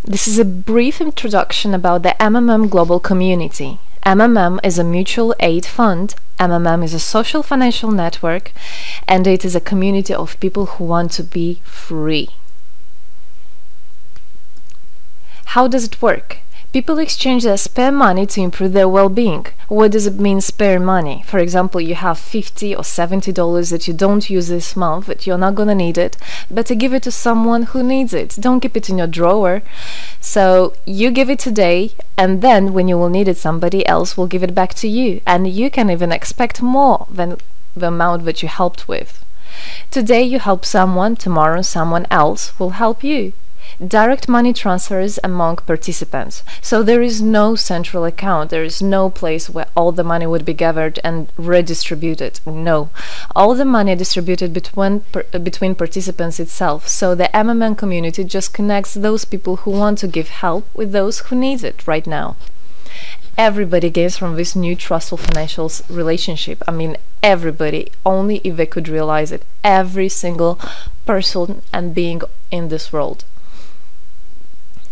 This is a brief introduction about the MMMGlobal community. MMM is a mutual aid fund, MMM is a social financial network, and it is a community of people who want to be free. How does it work? People exchange their spare money to improve their well-being. What does it mean, spare money? For example, you have $50 or $70 that you don't use this month, but you're not gonna need it. Better give it to someone who needs it. Don't keep it in your drawer. So you give it today, and then when you will need it, somebody else will give it back to you. And you can even expect more than the amount that you helped with. Today you help someone, tomorrow someone else will help you. Direct money transfers among participants. So there is no central account, there is no place where all the money would be gathered and redistributed. No. All the money distributed between participants itself. So the MMM community just connects those people who want to give help with those who need it right now. Everybody gains from this new trustful financial relationship. I mean, everybody, only if they could realize it. Every single person and being in this world.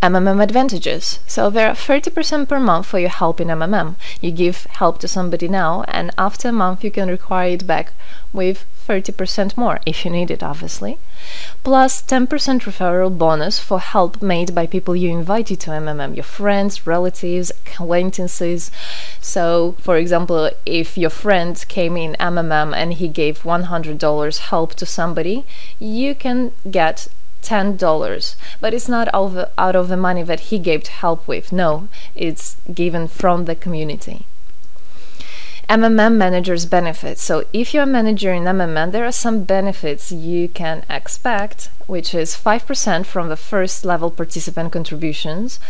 MMM advantages. So there are 30% per month for your help in MMM. You give help to somebody now, and after a month you can require it back with 30% more, if you need it, obviously. Plus 10% referral bonus for help made by people you invited to MMM, your friends, relatives, acquaintances. So, for example, if your friend came in MMM and he gave $100 help to somebody, you can get $10, but it's not out of the money that he gave to help with. No, it's given from the community. MMM managers benefits. So if you're a manager in MMM, there are some benefits you can expect, which is 5% from the first level participant contributions,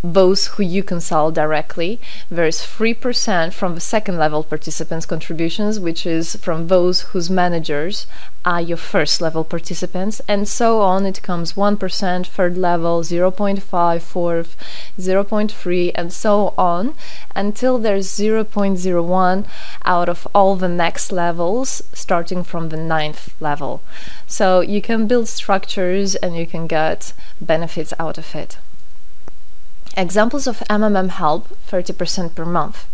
those who you consult directly. There's 3% from the second level participants contributions, which is from those whose managers are your first level participants, and so on. It comes 1%, third level, 0.5, fourth, 0.3, and so on, until there's 0.01 out of all the next levels, starting from the 9th level. So you can build structures and you can get benefits out of it. Examples of MMM help, 30% per month.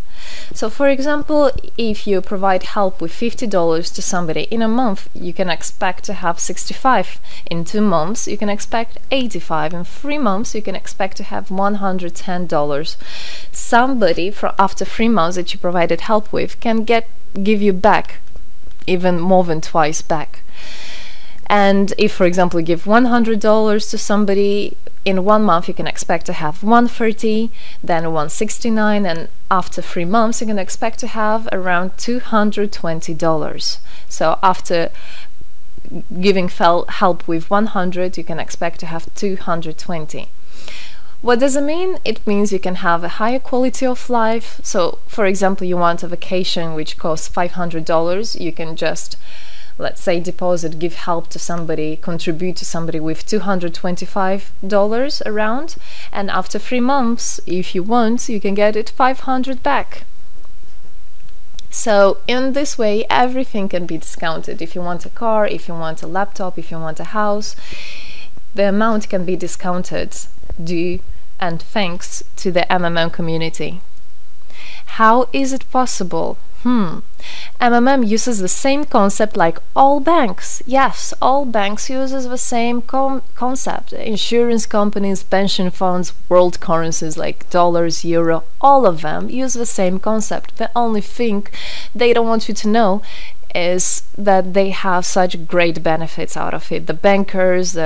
So for example, if you provide help with $50 to somebody in a month, you can expect to have 65. In 2 months, you can expect 85. In 3 months, you can expect to have $110. Somebody after 3 months that you provided help with can give you back even more than twice back. And if, for example, you give $100 to somebody, in 1 month you can expect to have $130, then $169, and after 3 months you can expect to have around $220. So after giving help with 100, you can expect to have 220. What does it mean? It means you can have a higher quality of life. So for example, you want a vacation which costs $500, you can just, let's say, give help to somebody, contribute to somebody with $225 around, and after 3 months, if you want, you can get it 500 back. So in this way, everything can be discounted. If you want a car, if you want a laptop, if you want a house, the amount can be discounted due and thanks to the MMM community. How is it possible? MMM uses the same concept like all banks. Yes, all banks uses the same concept. Insurance companies, pension funds, world currencies like dollars, euro, all of them use the same concept. The only thing they don't want you to know is that they have such great benefits out of it. The bankers,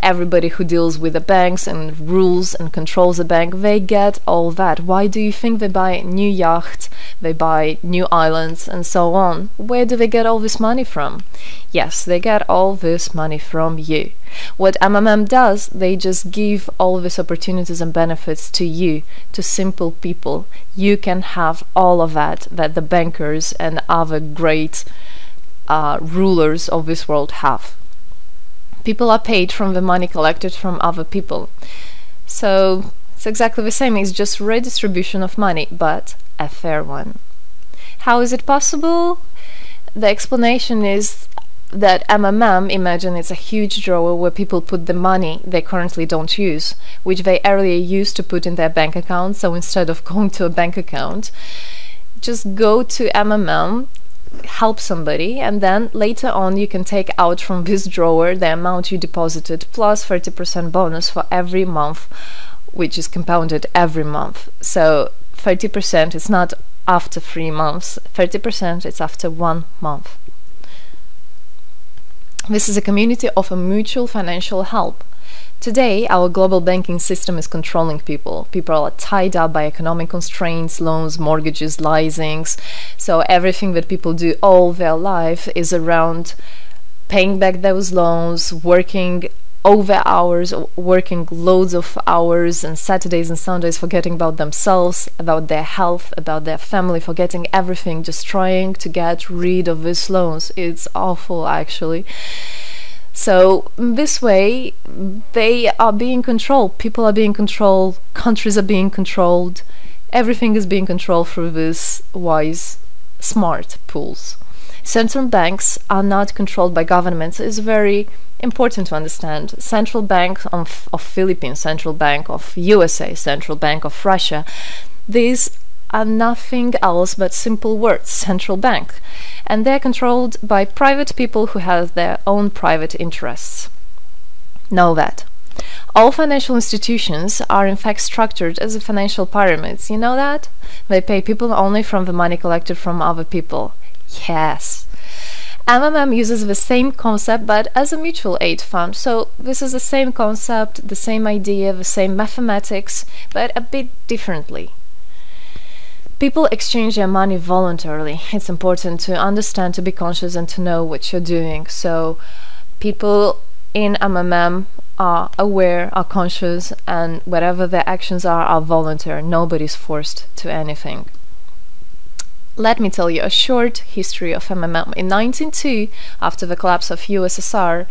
everybody who deals with the banks and rules and controls the bank, they get all that. Why do you think they buy new yachts, they buy new islands, and so on? Where do they get all this money from? Yes, they get all this money from you. What MMM does, they just give all these opportunities and benefits to you, to simple people. You can have all of that the bankers and other great rulers of this world have. People are paid from the money collected from other people. So it's exactly the same. It's just redistribution of money, but a fair one. How is it possible? The explanation is that MMM, imagine it's a huge drawer where people put the money they currently don't use, which they earlier used to put in their bank account. So instead of going to a bank account, just go to MMM, help somebody, and then later on you can take out from this drawer the amount you deposited plus 30% bonus for every month, which is compounded every month. So 30% is not after 3 months, 30% it's after 1 month. This is a community of a mutual financial help. Today, our global banking system is controlling people. People are tied up by economic constraints, loans, mortgages, leasings. So everything that people do all their life is around paying back those loans, working over hours, working loads of hours, and Saturdays and Sundays forgetting about themselves, about their health, about their family, forgetting everything, just trying to get rid of these loans. It's awful, actually. So this way they are being controlled, people are being controlled, countries are being controlled, everything is being controlled through these wise, smart pools. Central banks are not controlled by governments. It's very important to understand. Central Bank of Philippines, Central Bank of USA, Central Bank of Russia, these are nothing else but simple words, central bank, and they're controlled by private people who have their own private interests. Know that. All financial institutions are in fact structured as financial pyramids. You know that? They pay people only from the money collected from other people. Yes. MMM uses the same concept but as a mutual aid fund. So this is the same concept, the same idea, the same mathematics, but a bit differently. People exchange their money voluntarily. It's important to understand, to be conscious, and to know what you're doing. So people in MMM are aware, are conscious, and whatever their actions are voluntary. Nobody's forced to anything. Let me tell you a short history of MMM. In 1902, after the collapse of USSR,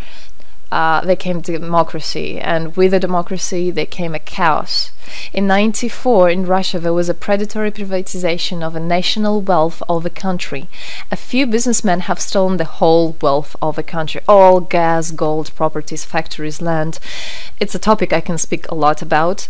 there came democracy, and with the democracy there came a chaos. In 1994, in Russia, there was a predatory privatization of a national wealth of the country. A few businessmen have stolen the whole wealth of the country, all gas, gold, properties, factories, land. It's a topic I can speak a lot about.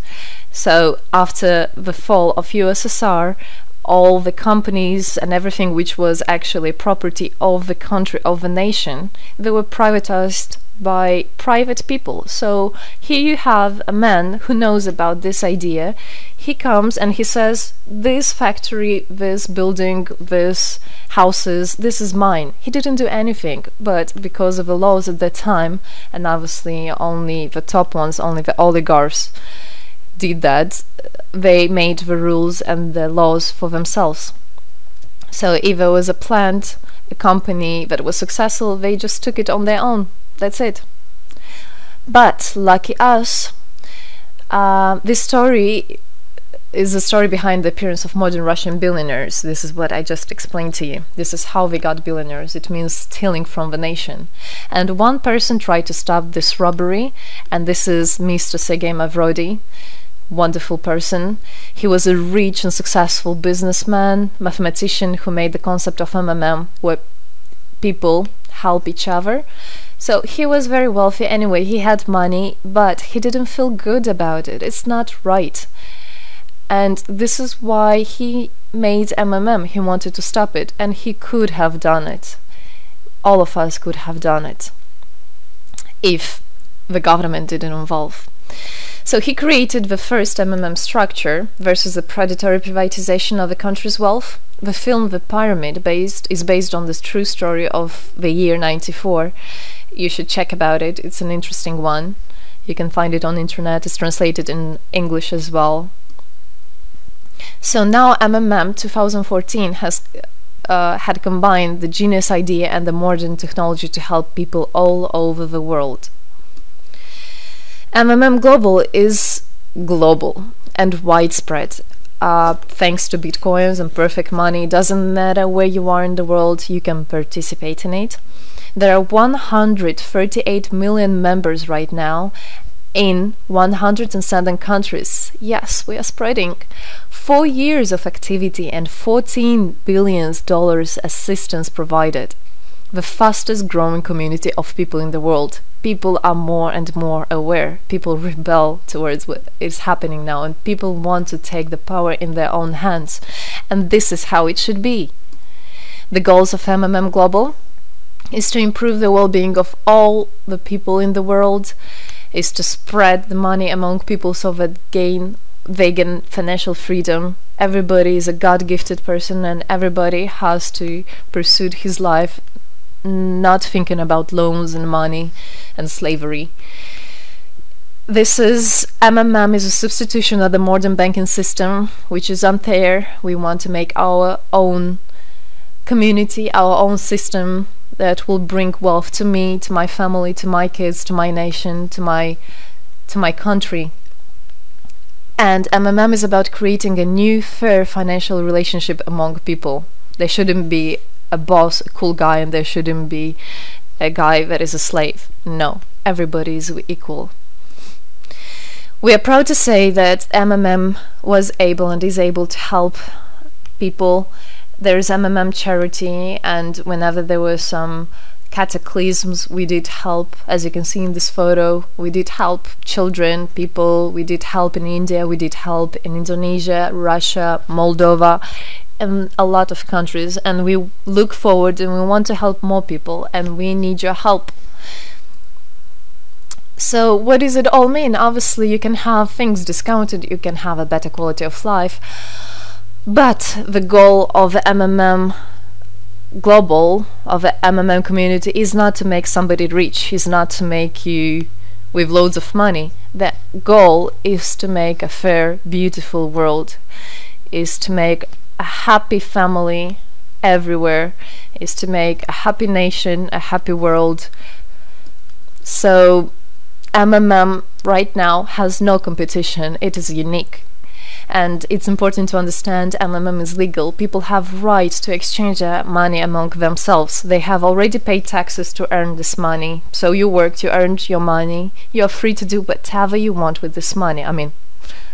So after the fall of USSR, all the companies and everything which was actually property of the country, of the nation, they were privatized by private people. So here you have a man who knows about this idea. He comes and he says, this factory, this building, this houses, this is mine. He didn't do anything, but because of the laws at that time, and obviously only the top ones, only the oligarchs did that, they made the rules and the laws for themselves. So if there was a plant, a company that was successful, they just took it on their own. That's it. But lucky us, this story is the story behind the appearance of modern Russian billionaires. This is what I just explained to you. This is how they got billionaires. It means stealing from the nation. And one person tried to stop this robbery, and this is Mr. Sergei Mavrodi. Wonderful person. He was a rich and successful businessman, mathematician who made the concept of MMM, where people help each other. So he was very wealthy anyway, he had money, but he didn't feel good about it. It's not right. And this is why he made MMM. He wanted to stop it, and he could have done it. All of us could have done it if the government didn't involve. So he created the first MMM structure versus the predatory privatization of the country's wealth. The film The Pyramid is based on this true story of the year 94. You should check about it. It's an interesting one. You can find it on internet. It's translated in English as well. So now MMM 2014 has had combined the genius idea and the modern technology to help people all over the world. MMMGlobal is global and widespread. Thanks to bitcoins and perfect money, doesn't matter where you are in the world, you can participate in it. There are 138 million members right now in 107 countries. Yes, we are spreading. 4 years of activity and $14 billion assistance provided. the fastest growing community of people in the world. People are more and more aware. People rebel towards what is happening now, and people want to take the power in their own hands. And this is how it should be. The goals of MMMGlobal is to improve the well-being of all the people in the world, is to spread the money among people so that they gain financial freedom. Everybody is a God-gifted person, and everybody has to pursue his life not thinking about loans and money and slavery. This is MMM is a substitution of the modern banking system, which is unfair. We want to make our own community, our own system that will bring wealth to me, to my family, to my kids, to my nation, to my country. And MMM is about creating a new fair financial relationship among people. There shouldn't be a boss, a cool guy, and there shouldn't be a guy that is a slave. No, everybody is equal. We are proud to say that MMM was able and is able to help people. There is MMM charity, and whenever there were some cataclysms, we did help. As you can see in this photo, we did help children, people. We did help in India, we did help in Indonesia, Russia, Moldova, and a lot of countries. And we look forward and we want to help more people, and we need your help. So what does it all mean? Obviously you can have things discounted, you can have a better quality of life, but the goal of the MMM Global, of the MMM community, is not to make somebody rich, is not to make you with loads of money. The goal is to make a fair, beautiful world, is to make a happy family everywhere, is to make a happy nation, a happy world. So MMM right now has no competition, it is unique. And it's important to understand MMM is legal. People have right to exchange their money among themselves. They have already paid taxes to earn this money. So you worked, you earned your money. You're free to do whatever you want with this money. I mean,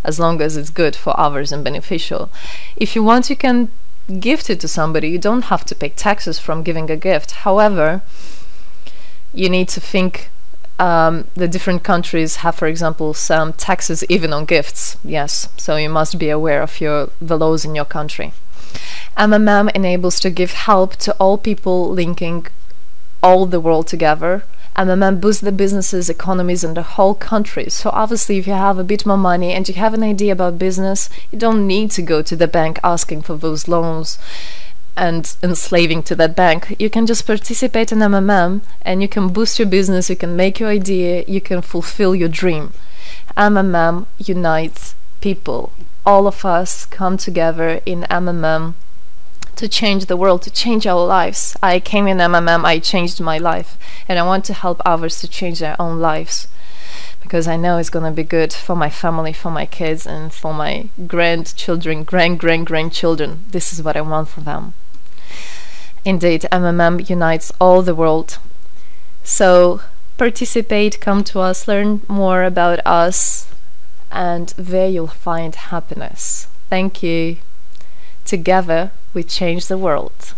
as long as it's good for others and beneficial. If you want, you can gift it to somebody. You don't have to pay taxes from giving a gift. However, you need to think the different countries have, for example, some taxes even on gifts. Yes, so you must be aware of the laws in your country. MMM enables to give help to all people, linking all the world together. MMM boosts the businesses, economies, and the whole country. So obviously if you have a bit more money and you have an idea about business, you don't need to go to the bank asking for those loans and enslaving to that bank. You can just participate in MMM and you can boost your business, you can make your idea, you can fulfill your dream. MMM unites people. All of us come together in MMM to change the world, to change our lives. I came in MMM, I changed my life, and I want to help others to change their own lives, because I know it's gonna be good for my family, for my kids, and for my grandchildren, grandchildren. This is what I want for them. Indeed, MMM unites all the world. So participate, come to us, learn more about us, and there you'll find happiness. Thank you. Together we change the world.